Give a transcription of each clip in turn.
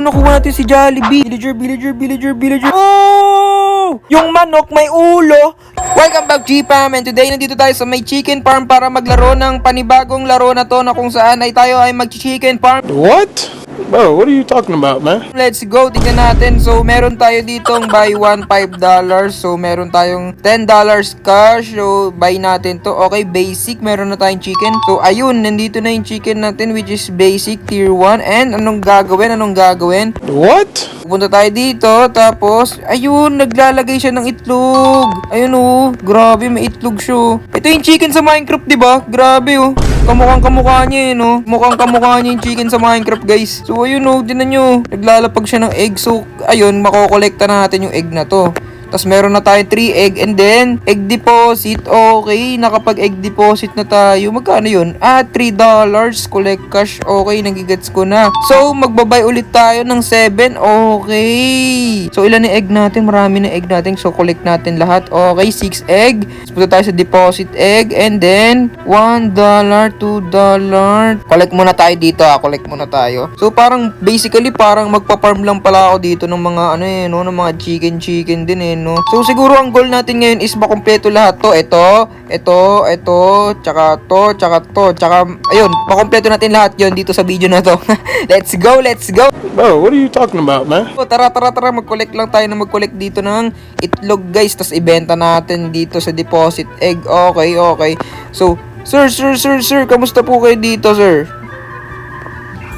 Nakuha natin si Jollibee. Villager. Oh! Yung manok may ulo. Welcome back, G-Fam. And today, nandito tayo sa may chicken farm para maglaro ng panibagong laro na to na kung saan ay tayo ay mag-chicken farm. What? Bro, what are you talking about, man? Let's go, tingnan natin. So, meron tayo ditong buy one, $5. So, meron tayong $10 cash. So, buy natin to. Okay, basic. Meron na tayong chicken. So, ayun, nandito na yung chicken natin which is basic, tier 1. And, anong gagawin? What? Pupunta tayo dito. Tapos, ayun, naglalagay siya ng itlog. Ayun, oh. Grabe, may itlog siya. Ito yung chicken sa Minecraft, diba? Grabe, oh. Kamukhang-kamukha niya, eh, no? Mukhang kamukha niya yung chicken sa Minecraft, guys. So, ayun, oh. Tinan nyo. Naglalapag siya ng egg. So, ayun, makokolekta natin yung egg na to. Tapos meron na tayo 3 egg and then egg deposit. Okay, nakapag-egg deposit na tayo. Magkano yun? $3. Collect cash. Okay, nagigets ko na. So, magbabay ulit tayo ng 7. Okay. So, ilan yung egg natin? Marami na egg natin. So, collect natin lahat. Okay, 6 egg. Tapos punta tayo sa deposit egg. And then, $1, $2. Collect muna tayo dito, Collect muna tayo. So, parang, basically, parang magpa-farm lang pala ako dito ng mga, ng mga chicken din, no? So, siguro ang goal natin ngayon is makumpleto lahat to. Ito, tsaka to, tsaka, ayun, makumpleto natin lahat yon dito sa video na to. Let's go! Bro, what are you talking about, man? So, tara, mag-collect lang tayo na mag-collect dito ng itlog, guys. Tapos, ibenta natin dito sa deposit egg. Okay. So, sir, kamusta po kayo dito, sir?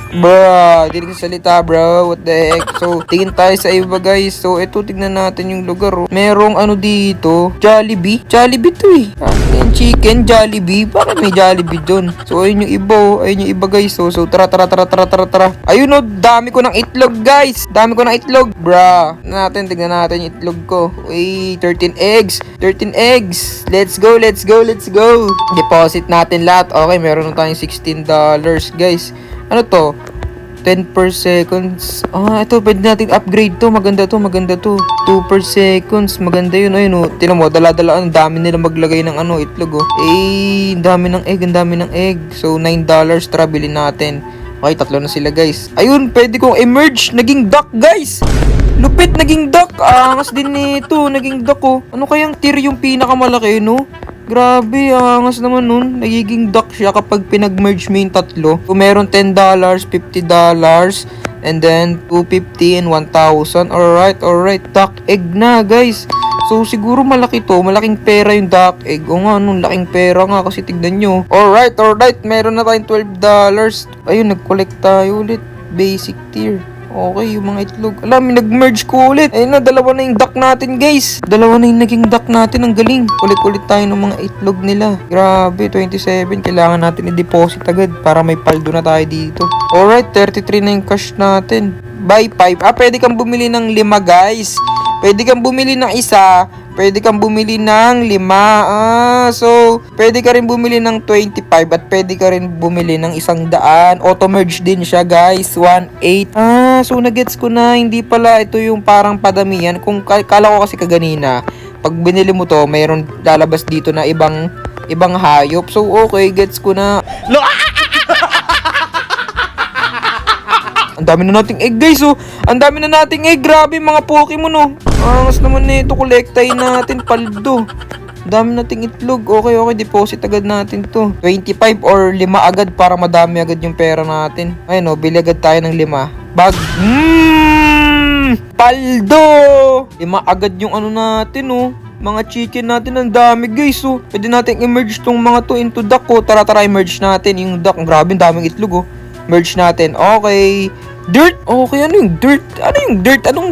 Bro, hindi salita, bro. What the heck? So, tingin tayo sa iba, guys. So, ito, tignan natin yung lugar, oh. Merong dito. Jollibee. Jollibee to, eh. Yung chicken, Jollibee. Bakit may Jollibee dun? So, ayun yung iba, oh. Ayun yung iba, guys. So, tara. Ayun, oh. Dami ko ng itlog, guys. Bro. Tignan natin yung itlog ko. Uy, 13 eggs. Let's go. Deposit natin lahat. Okay, meron na tayong $16, guys. Ano to? 10 per seconds. Ito, pwede natin upgrade to. Maganda to. 2 per seconds. Maganda yun. Ayun, oh. Tinan mo, dala-dala. Ang dami nila maglagay ng itlog, oh. Ang dami ng egg. So, $9. Tara, bilhin natin. Okay, 3 na sila, guys. Ayun, pwede kong emerge. Naging duck, guys. Lupit, naging duck. Angas din nito. Naging duck, oh. Ano kayang tier yung pinakamalaki, no? Grabe, angas naman nun. Nagiging duck siya kapag pinag-merge mo yung 3. Kung meron $10, $50, and then $250 and $1,000. Alright. Duck egg na, guys. So, siguro malaki to. Malaking pera yung duck egg. O nga, laking pera nga kasi tignan nyo. Alright. Meron na tayong $12. Ayun, nag-collect tayo ulit. Basic tier. Okay, yung mga itlog. Alam, nag-merge ko ulit. Ayun na, 2 na yung duck natin, guys. 2 na yung naging duck natin. Ang galing. Ulit tayo ng mga itlog nila. Grabe, 27. Kailangan natin i-deposit agad para may paldo na tayo dito. Alright, 33 na yung cash natin. Buy 5. Pwede kang bumili ng 5, guys. Pwede kang bumili ng 1. Pwede kang bumili ng 5. So, pwede ka rin bumili ng 25 at pwede ka rin bumili ng 100. Auto-merge din siya, guys. 1.8. So, nagets ko na. Hindi pala ito yung parang padamihan. Kung kala ko kasi kaganina, pag binili mo to, mayroon lalabas dito na ibang hayop. So, okay, gets ko na. Ang dami na nating egg, guys, oh. Ang dami na nating egg. Grabe, mga Pokemon, oh. Angas naman nito. Kolektahin natin. Paldo. Ang dami nating itlog. Okay. Deposit agad natin to. 25 or 5 agad para madami agad yung pera natin. Ayun, oh. Bili agad tayo ng 5. Bag. Paldo. 5 agad yung natin, oh. Mga chicken natin, ang dami, guys, oh. Pwede natin i-merge tong mga to into duck, oh. Tara, i-merge natin yung duck. Grabe, ang daming itlog, oh. Merge natin. Okay. Dirt? Okay, ano yung dirt? Anong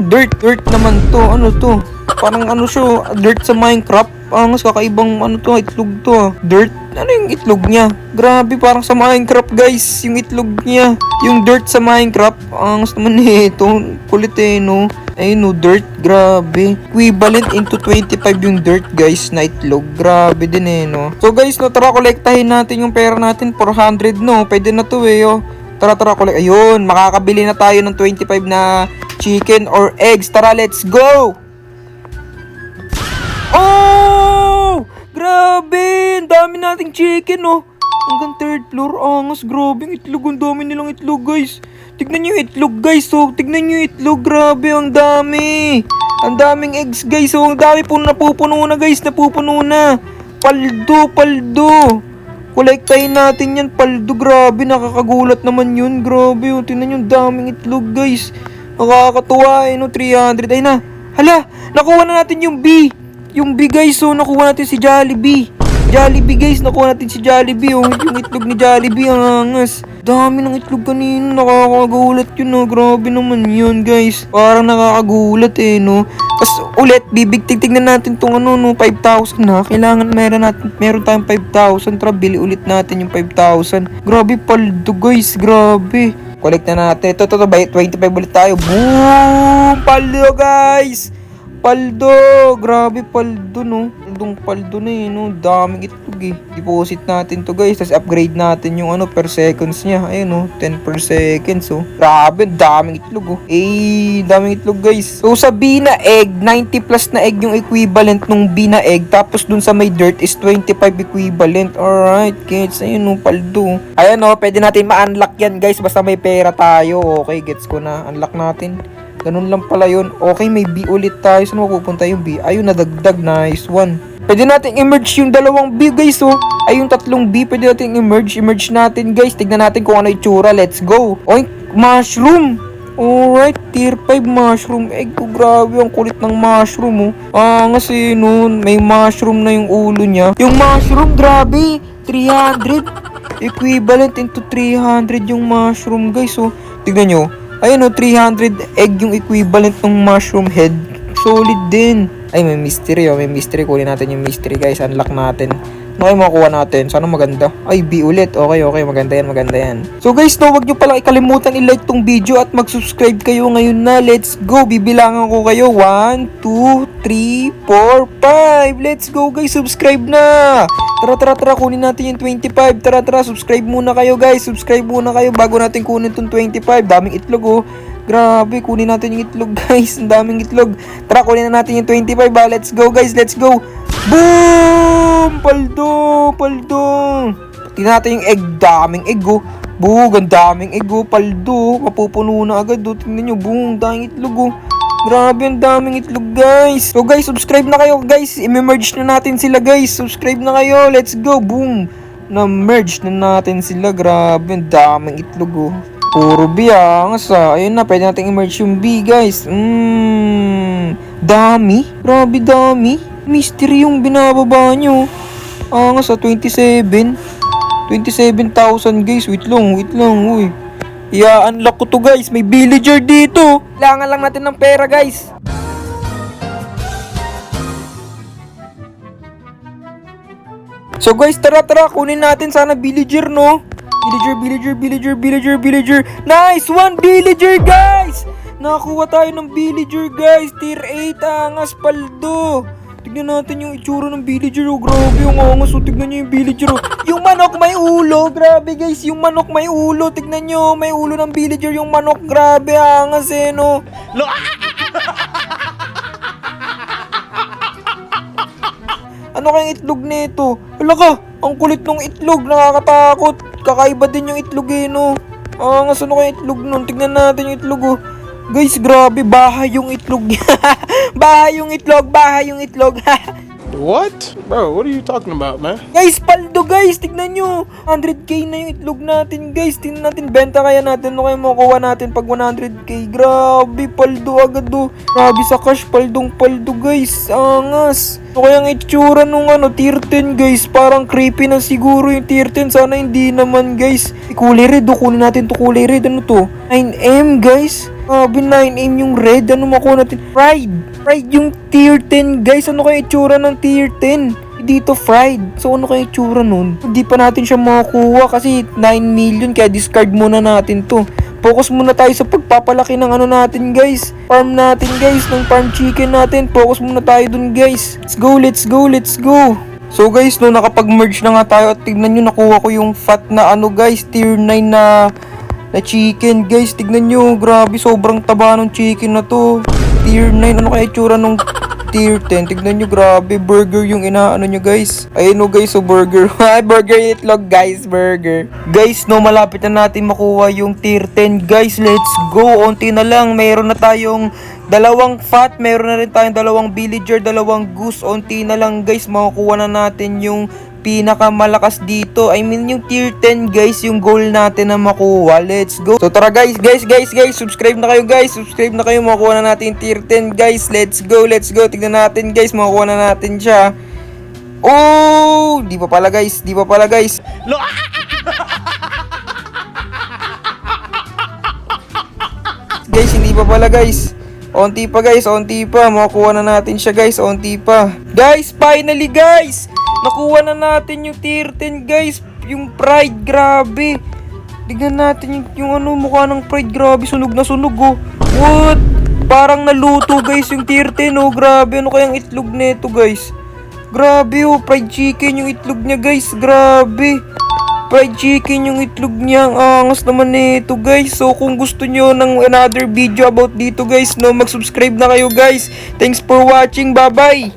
dirt? Dirt naman to. Ano to? Parang siya. Dirt sa Minecraft. Angas, kakaibang itlog to. Dirt? Ano yung itlog niya? Grabe, parang sa Minecraft, guys. Yung itlog niya. Yung dirt sa Minecraft. Angas naman ito. Kulit, no? Ayun, no, dirt. Grabe. Equivalent into 25 yung dirt, guys, na itlog. Grabe din, no? So, guys, no, tara, kolektahin natin yung pera natin. 400, no? Pwede na to, oh. Tara, collect. Ayun, makakabili na tayo ng 25 na chicken or eggs. Tara, let's go! Oh! Grabe! Ang dami nating chicken, oh. Hanggang 3rd floor. Angas, grabe. Itlog. Ang dami nilang itlog, guys. Tignan nyo yung itlog guys, oh. Tignan nyo yung itlog, grabe, ang dami. Ang daming eggs guys, oh. Ang dami po napupuno na guys, napupuno na. Paldo, paldo. Kolektahin natin yan, paldo, grabe, nakakagulat naman yun, grabe, oh. Tignan nyo, ang daming itlog guys. Nakakatuwa, no, 300, ay na. Hala, nakuha na natin yung B. Yung B guys, oh, nakuha natin si Jollibee. Jollibee guys, nakuha natin si Jollibee, oh. Yung itlog ni Jollibee, ang angas. Dami ng itlog kanina, nakakagulat yun, no. Grabe naman yun guys. Parang nakakagulat eh, no. Tapos ulit, tignan natin tong ano, no, 5,000 na. Kailangan meron tayong 5,000. Tara, bili ulit natin yung 5,000. Grabe, paldo guys, grabe. Collect na natin. Ito, 25 ulit tayo. Boom! Paldo guys! Paldo! Grabe, paldo, no. Paldo na eh, no. Daming itlog eh. Deposit natin to guys. Tapos upgrade natin yung ano, per seconds niya. Ayun, no. 10 per seconds, oh. Grabe, daming itlog, oh. Daming itlog guys. So sa B na egg, 90 plus na egg yung equivalent nung B na egg. Tapos dun sa may dirt is 25 equivalent. Alright, kids. Ayun, no. Paldo. Ayun, no. Pwede natin ma-unlock yan guys. Basta may pera tayo. Okay, gets ko na. Unlock natin. Ganun lang pala yun. Okay, may B ulit tayo. Saan mapupunta yung B? Ayun, nadagdag. Nice one. Pwede natin i-merge yung dalawang B, guys, oh. Ay, yung tatlong B, pwede natin i-merge. I-merge natin, guys. Tignan natin kung ano itsura. Let's go. Oink, mushroom. Alright, tier 5 mushroom egg. Oh, grabe, ang kulit ng mushroom, oh. Kasi noon, may mushroom na yung ulo niya. Yung mushroom, grabe. 300. Equivalent into 300 yung mushroom, guys, oh. Tignan nyo. Ayun, oh, 300 egg yung equivalent ng mushroom head. Solid din. Ay, may mystery, oh. May mystery. Kunin natin yung mystery, guys. Unlock natin. Ano kayo makuha natin? Sana maganda. Ay, B ulit. Okay. Maganda yan, maganda yan. So, guys, no, wag nyo pala ikalimutan i-like tong video at mag-subscribe kayo ngayon na. Let's go. Bibilangan ko kayo. 1, 2, 3, 4, 5. Let's go, guys. Subscribe na. Tara. Kunin natin yung 25. Tara. Subscribe muna kayo, guys. Subscribe muna kayo bago natin kunin tong 25. Daming itlog, oh. Grabe, kunin natin yung itlog, guys. Ang daming itlog. Tara, kunin na natin yung 25, ba? Let's go, guys. Let's go. Boom! Paldo. Tingnan natin yung egg. Daming egg, oh. Boom, ang daming egg, oh. Paldo. Mapupuno na agad, oh. Tingnan nyo. Boom, daming itlog, oh. Grabe, ang daming itlog, guys. So, guys, subscribe na kayo, guys. I-merge na natin sila, guys. Subscribe na kayo. Let's go. Boom. Na-merge na natin sila. Grabe, ang daming itlog, oh. Puro B, Ayun na, pwede natin i-merge yung B, guys. Dami. Grabe, dami. Mystery yung binababa nyo. 27. 27,000, guys. Wait lang, uy. I-unlock ko to, guys. May villager dito. Kailangan lang natin ng pera, guys. So, guys, tara. Kunin natin sana villager, no? Villager. Nice one, villager, guys! Nakakuha tayo ng villager, guys. Tier 8, angas, paldo. Tignan natin yung itsura ng villager, oh. Grabe, yung angas, oh. Tignan nyo yung villager, oh. Yung manok may ulo. Grabe, guys, yung manok may ulo. Tignan nyo, may ulo ng villager yung manok. Grabe, angas, no? Ano kayang itlog nito? Hala ka, ang kulit ng itlog, nakakatakot. Kakaiba din yung itlog, no? Ano kayang itlog nun? Tignan natin yung itlog, oh. Guys, grabe, bahay yung itlog. bahay yung itlog. What? Bro, what are you talking about, man? Guys, paldo, guys. Tignan nyo. 100k na yung itlog natin, guys. Tignan natin. Benta kaya natin. Ano kayo makuha natin pag 100k? Grabe, paldo agad, do. Grabe sa cash. Paldo, guys. Angas. Ano kaya ang itsura nung tier 10, guys? Parang creepy na siguro yung tier 10. Sana hindi naman, guys. Kulay red, do. Kunin natin to kulay red. Ano to? 9M, guys. Grabe, 9M yung red. Ano makuha natin? Fried yung tier 10, guys. Ano kaya itsura ng tier 10? Dito fried. So ano kaya itsura nun? Hindi pa natin siya makukuha kasi 9 million. Kaya discard muna natin to. Focus muna tayo sa pagpapalaki ng natin, guys. Farm natin, guys. Ng farm chicken natin. Focus muna tayo dun, guys. Let's go. So guys, no, nakapag-merge na nga tayo. At tignan nyo, nakuha ko yung fat na guys. Tier 9 na chicken, guys. Tignan nyo, grabe, sobrang taba ng chicken na to. Tier 9, ano kaya itsura nung tier 10. Tignan nyo, grabe. Burger yung inaano nyo, guys. Ayun no, guys, so burger. Burger itlog, guys. Burger. Guys, no, malapit na natin makuha yung tier 10. Guys, let's go. Unti na lang. Mayroon na tayong dalawang fat. Mayroon na rin tayong dalawang villager, dalawang goose. Unti na lang, guys. Makukuha na natin yung pinakamalakas dito. I mean, yung tier 10, guys, yung goal natin na makuha. Let's go. So, tara, guys. Subscribe na kayo, guys. Subscribe na kayo. Makukuha na natin yung tier 10, guys. Let's go. Tignan natin, guys. Makukuha na natin siya. Oh! Di pa pala, guys. Guys, hindi pa pala, guys. Onti pa, guys. Makukuha na natin siya, guys. Onti pa. Guys, finally, guys! Nakuha na natin yung tier 10, guys. Yung pride, grabe. Tignan natin yung ano, mukha ng pride, grabe. Sunog na sunog, oh. What? Parang naluto, guys, yung tier 10, oh. Grabe, ano kayang itlog nito, guys? Grabe, oh. Fried chicken yung itlog niya, guys. Grabe. Fried chicken yung itlog niya. Ang angas naman nito, guys. So, kung gusto nyo ng another video about dito, guys, no, mag-subscribe na kayo, guys. Thanks for watching. Bye-bye.